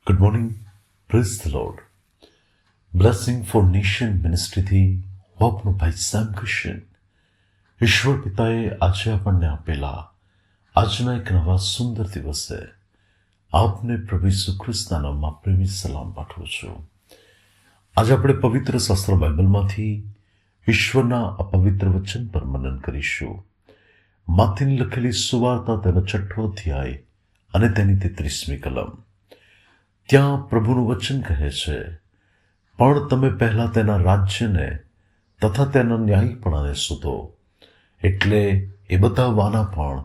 Good morning, praise the lord. Blessing for nation મિનિસ્ટ્રીથી હું આપનો ભાઈ સેમ ક્રિશ્ચન. ઈશ્વર પિતાએ આજે આપણને આપેલા આજના એક નવા સુંદર દિવસે આપને પ્રભુ ઈસુ ખ્રિસ્તના નામમાં પ્રેમી સલામ પાઠવું છું. આજે આપણે પવિત્ર શાસ્ત્ર બાઇબલમાંથી ઈશ્વરના આ પવિત્ર વચન પર મનન કરીશું. માથીની લખેલી સુવાર્તા તેનો 6 અધ્યાય અને તેની 33મી કલમ. ત્યાં પ્રભુનું વચન કહે છે, પણ તમે પહેલા તેના રાજ્યને તથા તેના ન્યાયીપણાને શોધો, એટલે એ બધા વાના પણ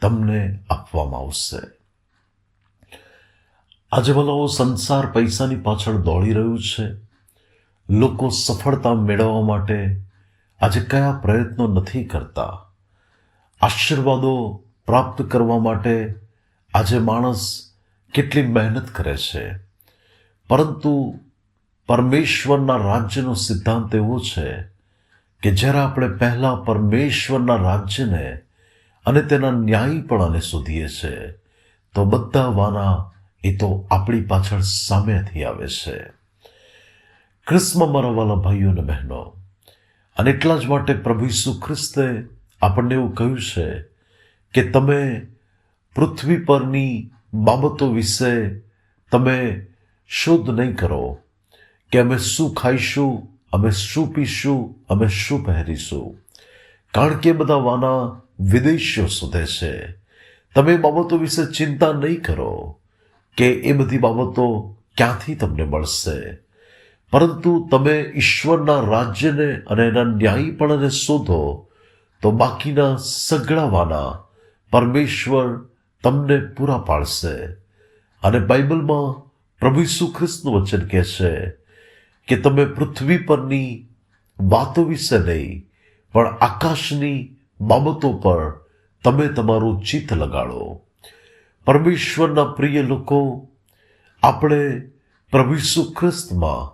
તમને આપવામાં આવશે. આજે ભલાઓ સંસાર પૈસાની પાછળ દોડી રહ્યું છે. લોકો સફળતા મેળવવા માટે આજે કયા પ્રયત્નો નથી કરતા. આશીર્વાદો પ્રાપ્ત કરવા માટે આજે માણસ કેટલી મહેનત કરે છે, પરંતુ પરમેશ્વરના રાજ્યનો સિદ્ધાંત એવો છે કે જ્યારે આપણે પહેલા પરમેશ્વરના રાજ્યને અને તેના ન્યાયીપણાને શોધીએ છીએ તો બધા વાના એ તો આપણી પાછળ સામેથી આવે છે. ખ્રિસ્તમાં મારા વાલા ભાઈઓ અને બહેનો, અને એટલા જ માટે પ્રભુ ઈસુ ખ્રિસ્તે આપણને એવું કહ્યું છે કે તમે પૃથ્વી પરની બાબતો વિશે તમે શોધ નહીં કરો કે અમે શું ખાઈશું, અમે શું પીશું, અમે શું પહેરીશું, કારણ કે બધા વાના વિદેશીઓ શોધે છે. તમે એ બાબતો વિશે ચિંતા નહીં કરો કે એ બધી બાબતો ક્યાંથી તમને મળશે, પરંતુ તમે ઈશ્વરના રાજ્યને અને એના ન્યાયીપણાને શોધો તો બાકીના સઘળા વાના પરમેશ્વર તમને પૂરા પાડશે. અને બાઇબલમાં પ્રભુ ઈસુ ખ્રિસ્તનું વચન કહે છે કે તમે પૃથ્વી પરની વાતો વિશે નહીં, પણ આકાશની બાબતો પર તમે તમારું ચિત્ત લગાડો. પરમેશ્વરના પ્રિય લોકો, આપણે પ્રભુ ઈસુ ખ્રિસ્તમાં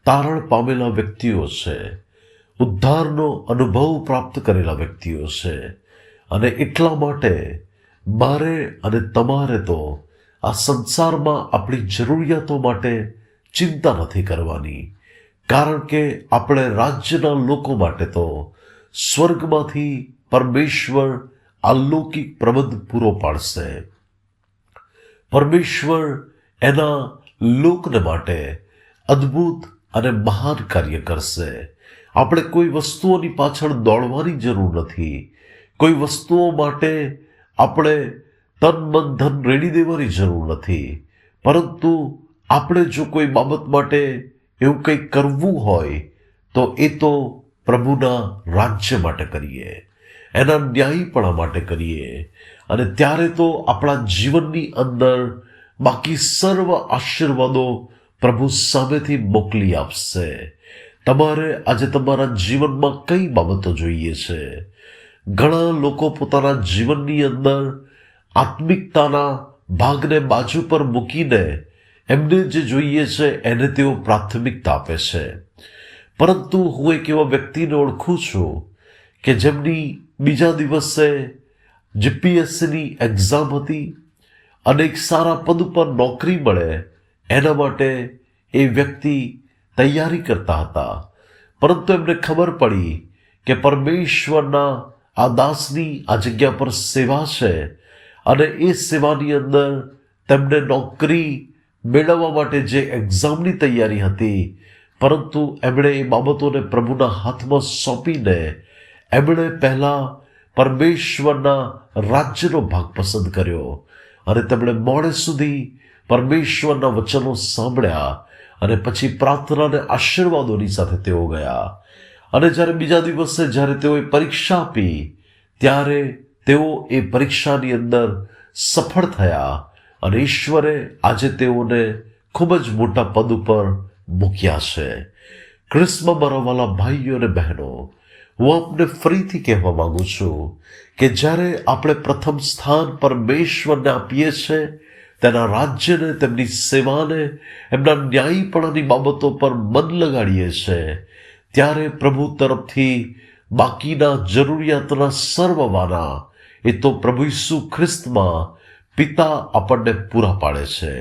તારણ પામેલા વ્યક્તિઓ છે, ઉદ્ધારનો અનુભવ પ્રાપ્ત કરેલા વ્યક્તિઓ છે, અને એટલા માટે મારે અને તમારે તો આ સંસારમાં આપણી જરૂરિયાતો માટે ચિંતા નથી કરવાની, કારણ કે આપણે રાજ્યના લોકો માટે તો સ્વર્ગમાંથી પરમેશ્વર અલૌકિક પ્રબંધ પૂરો પાડશે. પરમેશ્વર એના લોકને માટે અદ્ભુત અને મહાન કાર્ય કરશે. આપણે કોઈ વસ્તુઓની પાછળ દોડવાની જરૂર નથી. કોઈ વસ્તુઓ માટે આપણે તન મન ધન રેડી દેવાની જરૂર નથી, પરંતુ આપણે જો કોઈ બાબત માટે એવું કંઈક કરવું હોય તો એ તો પ્રભુના રાજ્ય માટે કરીએ, એના ન્યાયીપણા માટે કરીએ, અને ત્યારે તો આપણા જીવનની અંદર બાકી સર્વ આશીર્વાદો પ્રભુ સામેથી મોકલી આપશે. તમારે આજે તમારા જીવનમાં કઈ બાબતો જોઈએ છે? ઘણા લોકો પોતાના જીવનની અંદર આત્મિકતાના ભાગને બાજુ પર મૂકીને એમને જે જોઈએ છે એને તેઓ પ્રાથમિકતા આપે છે. પરંતુ હું એક એવા વ્યક્તિને ઓળખું છું કે જેમની બીજા દિવસે જીપીએસસીની એક્ઝામ હતી અને એક સારા પદ ઉપર નોકરી મળે એના માટે એ વ્યક્તિ તૈયારી કરતા હતા, પરંતુ એમને ખબર પડી કે પરમેશ્વરના આ દાસની આ જગ્યા પર સેવા છે, અને એ સેવાની અંદર તેમને નોકરી મેળવવા માટે જે એક્ઝામની તૈયારી હતી, પરંતુ એમણે એ બાબતોને પ્રભુના હાથમાં સોંપીને એમણે પહેલા પરમેશ્વરના રાજ્યનો ભાગ પસંદ કર્યો, અને તેમણે મોડે સુધી પરમેશ્વરના વચનો સાંભળ્યા, અને પછી પ્રાર્થના અને આશીર્વાદોની સાથે તેઓ ગયા. અને જ્યારે બીજા દિવસે જ્યારે તેઓએ પરીક્ષા આપી ત્યારે તેઓ એ પરીક્ષાની અંદર સફળ થયા, અને ઈશ્વરે આજે તેઓને ખૂબ જ મોટા પદ ઉપર મૂક્યા છે. ખ્રિસ્તમાં મારા વાલા ભાઈઓ અને બહેનો, હું આપને ફરીથી કહેવા માંગુ છું કે જ્યારે આપણે પ્રથમ સ્થાન પરમેશ્વરને આપીએ છીએ, તેના રાજ્યને, તેમની સેવાને, એમના ન્યાયીપણાની બાબતો પર મન લગાડીએ છીએ, ત્યારે પ્રભુ તરફથી બાકીના જરૂરિયાતના સર્વવાના એ તો પ્રભુ ઈસુ ખ્રિસ્તમાં પિતા આપણને પૂરા પાડે છે.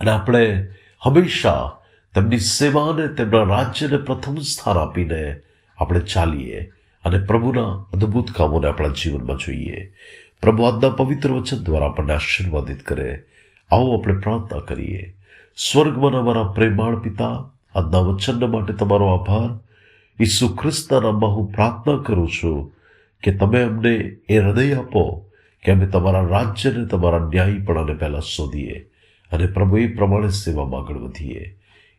અને આપણે હંમેશા તેમની સેવા અને તેમના રાજ્યને પ્રથમ સ્થાન આપીને આપણે ચાલીએ અને પ્રભુના અદ્ભુત કામોને આપણા જીવનમાં જોઈએ. પ્રભુ આજના પવિત્ર વચન દ્વારા આપણને આશીર્વાદિત કરે. આવો આપણે પ્રાર્થના કરીએ. સ્વર્ગમાં અમારા પ્રેમાળ પિતા, આજના વચન માટે તમારો આભાર. ઈસુ ખ્રિસ્તના નામમાં હું પ્રાર્થના કરું છું કે તમે અમને એ હૃદય આપો કે અમે તમારા રાજ્યને, તમારા ન્યાયીપણાને પહેલા શોધીએ અને પ્રભુ એ પ્રમાણે સેવામાં આગળ વધીએ.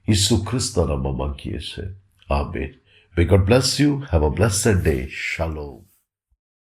ઈસુ ખ્રિસ્તના નામમાં માંગીએ છીએ. Amen. May God bless you. Have a blessed day. Shalom.